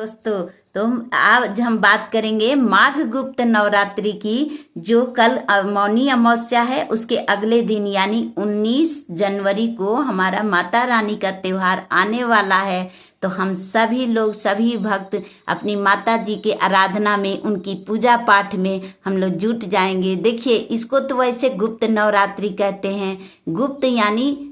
दोस्तों, तो आज हम बात करेंगे माघ गुप्त नवरात्रि की, जो कल मौनी अमावस्या है। उसके अगले दिन यानी 19 जनवरी को हमारा माता रानी का त्योहार आने वाला है। तो हम सभी लोग, सभी भक्त अपनी माता जी के आराधना में, उनकी पूजा पाठ में हम लोग जुट जाएंगे। देखिए, इसको तो वैसे गुप्त नवरात्रि कहते हैं। गुप्त यानी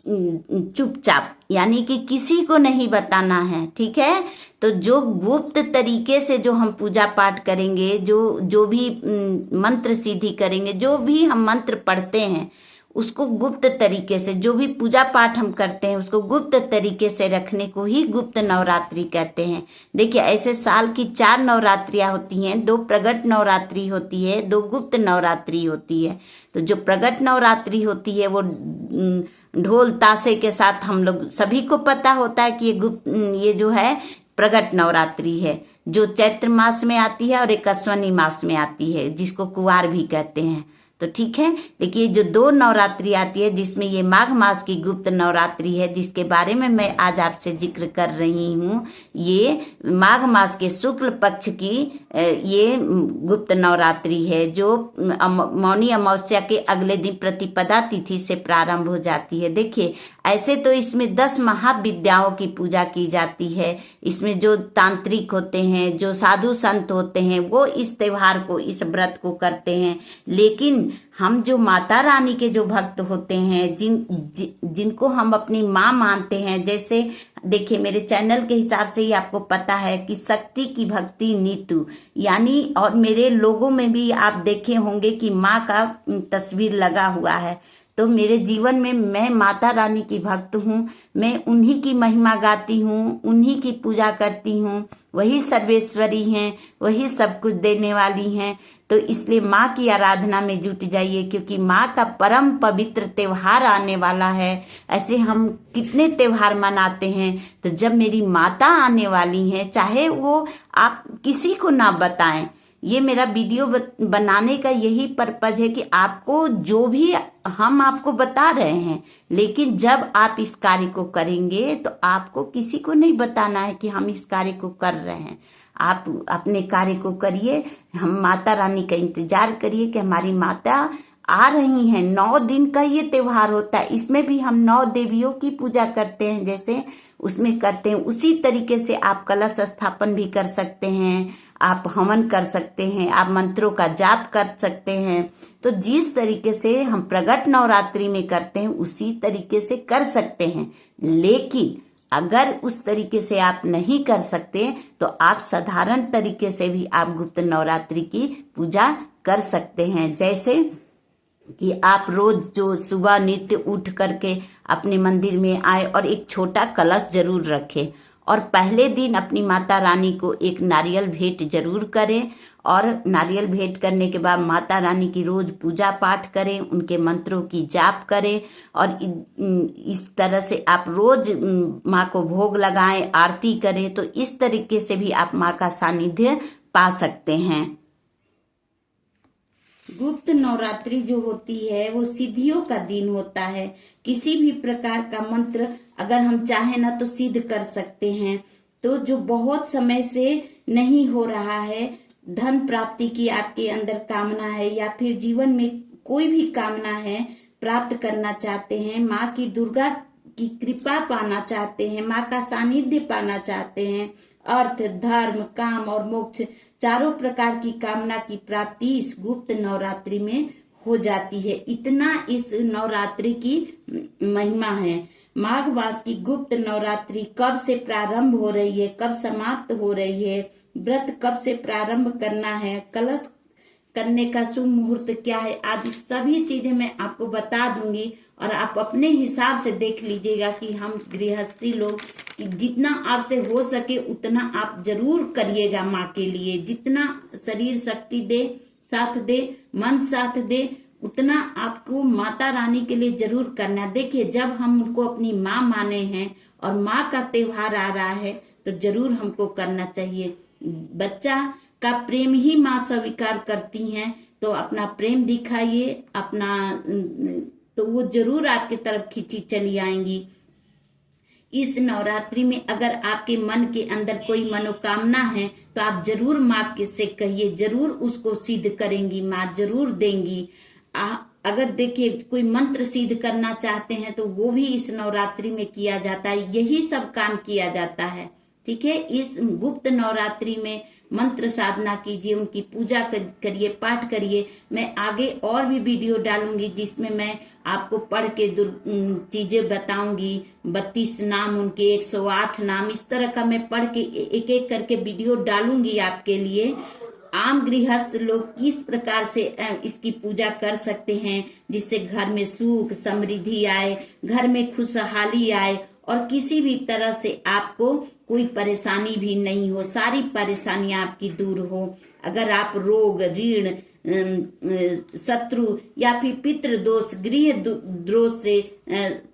चुपचाप, यानी कि किसी को नहीं बताना है, ठीक है। तो जो गुप्त तरीके से जो हम पूजा पाठ करेंगे, जो भी मंत्र सिद्धि करेंगे, जो भी हम मंत्र पढ़ते हैं, उसको गुप्त तरीके से, जो भी पूजा पाठ हम करते हैं उसको गुप्त तरीके से रखने को ही गुप्त नवरात्रि कहते हैं। देखिए, ऐसे साल की 4 नवरात्रियां होती हैं। 2 प्रगट नवरात्रि होती है, 2 गुप्त नवरात्रि होती है। तो जो प्रगट नवरात्रि होती है वो ढोल ताशे के साथ, हम लोग सभी को पता होता है कि ये जो है प्रगट नवरात्रि है, जो चैत्र मास में आती है और एक अश्वनी मास में आती है, जिसको कुवार भी कहते हैं। तो ठीक है, लेकिन जो 2 नवरात्रि आती है, जिसमें ये माघ मास की गुप्त नवरात्रि है, जिसके बारे में मैं आज आपसे जिक्र कर रही हूँ, ये माघ मास के शुक्ल पक्ष की ये गुप्त नवरात्रि है, जो मौनी अमावस्या के अगले दिन प्रतिपदा तिथि से प्रारंभ हो जाती है। देखिए, ऐसे तो इसमें 10 महाविद्याओं की पूजा की जाती है। इसमें जो तांत्रिक होते हैं, जो साधु संत होते हैं, वो इस त्योहार को, इस व्रत को करते हैं। लेकिन हम जो माता रानी के जो भक्त होते हैं, जिनको हम अपनी माँ मानते हैं, जैसे देखिए, मेरे चैनल के हिसाब से ही आपको पता है कि शक्ति की भक्ति नीतू, यानी, और मेरे लोगों में भी आप देखे होंगे कि माँ का तस्वीर लगा हुआ है। तो मेरे जीवन में मैं माता रानी की भक्त हूँ। मैं उन्हीं की महिमा गाती हूँ, उन्हीं की पूजा करती हूँ। वही सर्वेश्वरी हैं, वही सब कुछ देने वाली हैं। तो इसलिए माँ की आराधना में जुट जाइए, क्योंकि माँ का परम पवित्र त्योहार आने वाला है। ऐसे हम कितने त्योहार मनाते हैं, तो जब मेरी माता आने वाली हैं, चाहे वो आप किसी को ना बताएं, ये मेरा वीडियो बनाने का यही पर्पज है कि आपको, जो भी हम आपको बता रहे हैं, लेकिन जब आप इस कार्य को करेंगे तो आपको किसी को नहीं बताना है कि हम इस कार्य को कर रहे हैं। आप अपने कार्य को करिए। हम माता रानी का इंतजार करिए कि हमारी माता आ रही हैं। 9 दिन का ये त्योहार होता है। इसमें भी हम 9 देवियों की पूजा करते हैं, जैसे उसमें करते हैं, उसी तरीके से आप कलश स्थापन भी कर सकते हैं, आप हवन कर सकते हैं, आप मंत्रों का जाप कर सकते हैं। तो जिस तरीके से हम प्रगट नवरात्रि में करते हैं, उसी तरीके से कर सकते हैं। लेकिन अगर उस तरीके से आप नहीं कर सकते, तो आप साधारण तरीके से भी आप गुप्त नवरात्रि की पूजा कर सकते हैं। जैसे कि आप रोज जो सुबह नित्य उठ करके अपने मंदिर में आए और एक छोटा कलश जरूर रखें, और पहले दिन अपनी माता रानी को एक नारियल भेंट जरूर करें। और नारियल भेंट करने के बाद माता रानी की रोज पूजा पाठ करें, उनके मंत्रों की जाप करें, और इस तरह से आप रोज माँ को भोग लगाएं, आरती करें। तो इस तरीके से भी आप माँ का सानिध्य पा सकते हैं। गुप्त नवरात्रि जो होती है वो सिद्धियों का दिन होता है। किसी भी प्रकार का मंत्र अगर हम चाहें ना तो सिद्ध कर सकते हैं। तो जो बहुत समय से नहीं हो रहा है, धन प्राप्ति की आपके अंदर कामना है, या फिर जीवन में कोई भी कामना है, प्राप्त करना चाहते हैं, माँ की दुर्गा की कृपा पाना चाहते हैं, माँ का सानिध्य पाना चाहते हैं, अर्थ, धर्म, काम और मोक्ष, चारों प्रकार की कामना की प्राप्ति इस गुप्त नवरात्रि में हो जाती है। इतना इस नवरात्रि की महिमा है। माघ मास की गुप्त नवरात्रि कब से प्रारंभ हो रही है, कब समाप्त हो रही है, व्रत कब से प्रारंभ करना है, कलश करने का शुभ मुहूर्त क्या है, आदि सभी चीजें मैं आपको बता दूंगी। और आप अपने हिसाब से देख लीजिएगा कि हम गृहस्थी लोग, कि जितना आपसे हो सके उतना आप जरूर करिएगा माँ के लिए। जितना शरीर शक्ति दे, साथ दे, मन साथ दे, उतना आपको माता रानी के लिए जरूर करना। देखिए, जब हम उनको अपनी माँ माने हैं और माँ का त्योहार आ रहा है, तो जरूर हमको करना चाहिए। बच्चा का प्रेम ही माँ स्वीकार करती हैं, तो अपना प्रेम दिखाइए, अपना, तो वो जरूर आपकी तरफ खींची चली आएंगी। इस नवरात्रि में अगर आपके मन के अंदर कोई मनोकामना है तो आप जरूर माँ के से कहिए, जरूर उसको सिद्ध करेंगी, माँ जरूर देंगी। अगर देखिए कोई मंत्र सिद्ध करना चाहते हैं तो वो भी इस नवरात्रि में किया जाता है, यही सब काम किया जाता है। ठीक है, इस गुप्त नवरात्रि में मंत्र साधना कीजिए, उनकी पूजा करिए, पाठ करिए। मैं आगे और भी वीडियो डालूंगी जिसमें मैं आपको पढ़ के चीजें बताऊंगी, 32 नाम उनके, 108 नाम, इस तरह का मैं पढ़ के एक एक करके वीडियो डालूंगी आपके लिए। आम गृहस्थ लोग किस प्रकार से इसकी पूजा कर सकते हैं जिससे घर में सुख समृद्धि आए, घर में खुशहाली आए और किसी भी तरह से आपको कोई परेशानी भी नहीं हो, सारी परेशानियां आपकी दूर हो। अगर आप रोग, ऋण, शत्रु या फिर पितृ दोष, गृह दोष से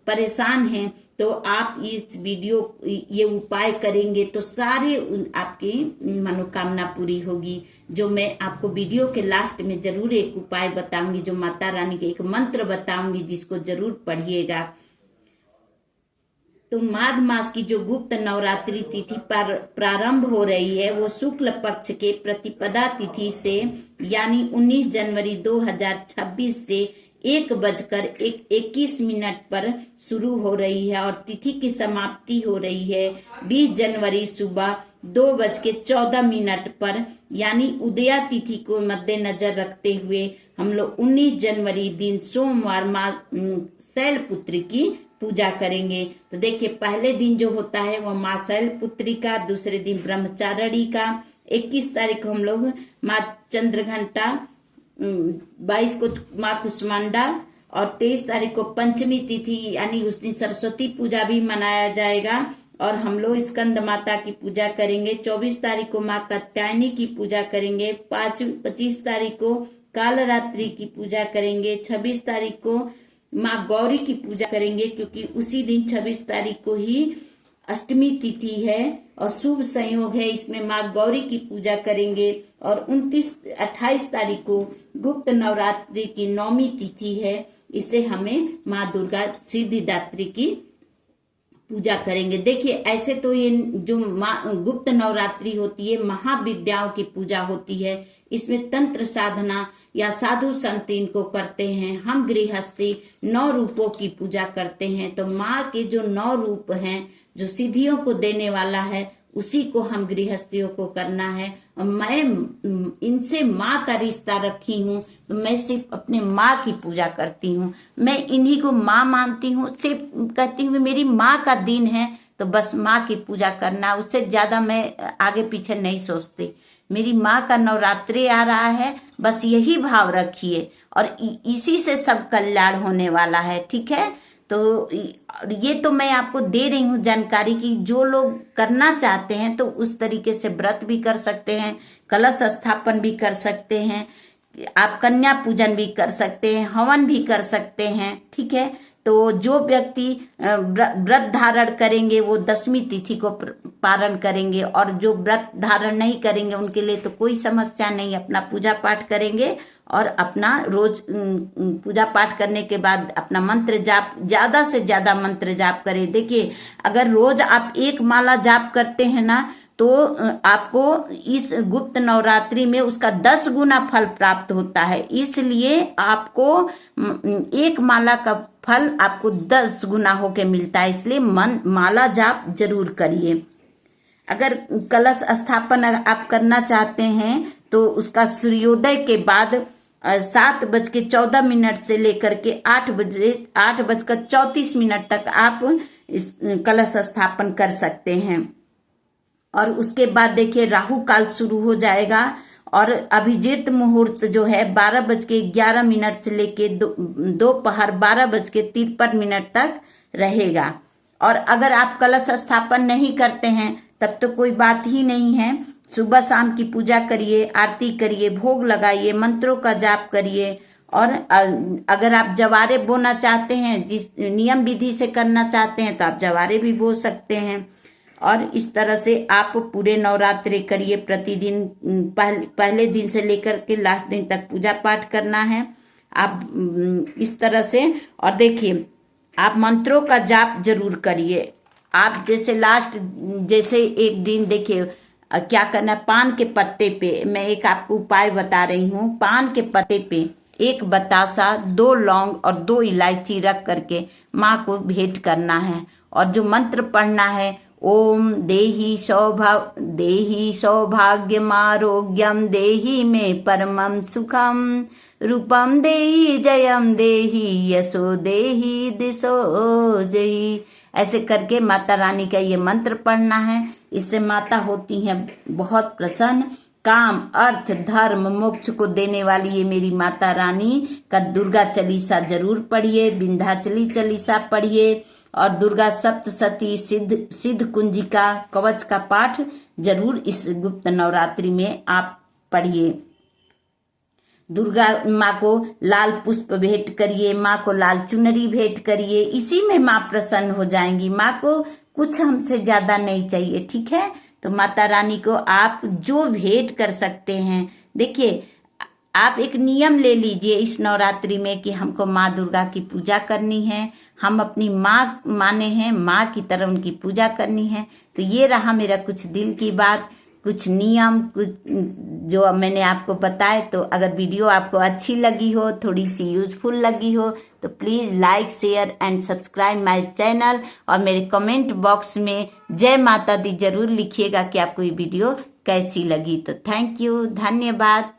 परेशान हैं तो आप इस वीडियो ये उपाय करेंगे तो सारे आपकी मनोकामना पूरी होगी। जो मैं आपको वीडियो के लास्ट में जरूर एक उपाय बताऊंगी, जो माता रानी के एक मंत्र बताऊंगी जिसको जरूर पढ़िएगा। तो माघ मास की जो गुप्त नवरात्रि तिथि पर प्रारंभ हो रही है वो शुक्ल पक्ष के प्रतिपदा तिथि से यानी 19 जनवरी 2026 से 1:21 पर शुरू हो रही है और तिथि की समाप्ति हो रही है 20 जनवरी सुबह 2:14 पर, यानी उदया तिथि को मद्देनजर रखते हुए हम लोग 19 जनवरी दिन सोमवार माँ शैलपुत्री की पूजा करेंगे। तो देखिए पहले दिन जो होता है वो माँ शैलपुत्री का, दूसरे दिन ब्रह्मचारिणी का, 21 तारीख को हम लोग माँ चंद्रघंटा, 22 को माँ कुष्मांडा और 23 तारीख को पंचमी तिथि यानी उस दिन सरस्वती पूजा भी मनाया जाएगा और हम लोग स्कंद माता की पूजा करेंगे। 24 तारीख को माँ कात्यायनी की पूजा करेंगे। 25 तारीख को कालरात्रि की पूजा करेंगे। 26 तारीख को माँ गौरी की पूजा करेंगे क्योंकि उसी दिन 26 तारीख को ही अष्टमी तिथि है और शुभ संयोग है, इसमें माँ गौरी की पूजा करेंगे। और 28 तारीख को गुप्त नवरात्रि की 9वीं तिथि है, इसे हमें माँ दुर्गा सिद्धिदात्री की पूजा करेंगे। देखिए ऐसे तो ये जो गुप्त नवरात्रि होती है महाविद्याओं की पूजा होती है, इसमें तंत्र साधना या साधु संत इनको करते हैं। हम गृहस्थी 9 रूपों की पूजा करते हैं। तो माँ के जो 9 रूप हैं, जो सिद्धियों को देने वाला है, उसी को हम गृहस्थियों को करना है। और मैं इनसे माँ का रिश्ता रखी हूँ तो मैं सिर्फ अपने माँ की पूजा करती हूँ, मैं इन्हीं को माँ मानती हूँ। सिर्फ कहती हूँ मेरी माँ का दिन है तो बस माँ की पूजा करना, उससे ज्यादा मैं आगे पीछे नहीं सोचती। मेरी माँ का नवरात्रि आ रहा है, बस यही भाव रखिए और इसी से सब कल्याण होने वाला है। ठीक है, तो ये तो मैं आपको दे रही हूँ जानकारी की, जो लोग करना चाहते हैं तो उस तरीके से व्रत भी कर सकते हैं, कलश स्थापन भी कर सकते हैं, आप कन्या पूजन भी कर सकते हैं, हवन भी कर सकते हैं। ठीक है, तो जो व्यक्ति व्रत धारण करेंगे वो 10वीं तिथि को पारण करेंगे और जो व्रत धारण नहीं करेंगे उनके लिए तो कोई समस्या नहीं, अपना पूजा पाठ करेंगे और अपना रोज पूजा पाठ करने के बाद अपना मंत्र जाप, ज्यादा से ज्यादा मंत्र जाप करें। देखिए अगर रोज आप 1 माला जाप करते हैं ना तो आपको इस गुप्त नवरात्रि में उसका 10 गुना फल प्राप्त होता है। इसलिए आपको 1 माला का फल आपको 10 गुना होके मिलता है, इसलिए माला जाप जरूर करिए। अगर कलश स्थापन आप करना चाहते हैं तो उसका सूर्योदय के बाद 7:14 से लेकर के 8:34 तक आप इस कलश स्थापन कर सकते हैं। और उसके बाद देखिए राहु काल शुरू हो जाएगा और अभिजीत मुहूर्त जो है 12:11 से लेके दोपहर 12:53 तक रहेगा। और अगर आप कलश स्थापन नहीं करते हैं तब तो कोई बात ही नहीं है, सुबह शाम की पूजा करिए, आरती करिए, भोग लगाइए, मंत्रों का जाप करिए। और अगर आप जवारे बोना चाहते हैं, जिस नियम विधि से करना चाहते हैं तो आप जवारे भी बो सकते हैं। और इस तरह से आप पूरे नवरात्रि करिए, प्रतिदिन पहले दिन से लेकर के लास्ट दिन तक पूजा पाठ करना है आप इस तरह से। और देखिए आप मंत्रों का जाप जरूर करिए, आप जैसे लास्ट जैसे एक दिन देखिए क्या करना है, पान के पत्ते पे मैं एक आपको उपाय बता रही हूँ। पान के पत्ते पे एक बतासा, 2 लौंग और 2 इलायची रख करके माँ को भेंट करना है। और जो मंत्र पढ़ना है, ओम देहि सौभाग्यमारोग्यम देहि मे परमं सुखम रूपम देहि जयम देहि यशो देहि दिशो जयी। ऐसे करके माता रानी का ये मंत्र पढ़ना है। इससे माता होती हैं बहुत प्रसन्न। काम, अर्थ, धर्म, मोक्ष को देने वाली ये मेरी माता रानी का दुर्गा चालीसा जरूर पढ़िए, विंध्याचली चालीसा पढ़िए और दुर्गा सप्तशती सिद्ध कुंजिका कवच का पाठ जरूर इस गुप्त नवरात्रि में आप पढ़िए। दुर्गा माँ को लाल पुष्प भेंट करिए, माँ को लाल चुनरी भेंट करिए, इसी में माँ प्रसन्न हो जाएंगी। माँ को कुछ हमसे ज्यादा नहीं चाहिए, ठीक है। तो माता रानी को आप जो भेंट कर सकते हैं, देखिए आप एक नियम ले लीजिए इस नवरात्रि में कि हमको माँ दुर्गा की पूजा करनी है, हम अपनी माँ माने हैं, माँ की तरह उनकी पूजा करनी है। तो ये रहा मेरा कुछ दिल की बात, कुछ नियम, कुछ जो मैंने आपको बताए। तो अगर वीडियो आपको अच्छी लगी हो, थोड़ी सी यूजफुल लगी हो, तो please like, share and subscribe my channel. और मेरे कमेंट बॉक्स में जय माता दी जरूर लिखिएगा कि आपको ये वीडियो कैसी लगी। तो थैंक यू, धन्यवाद।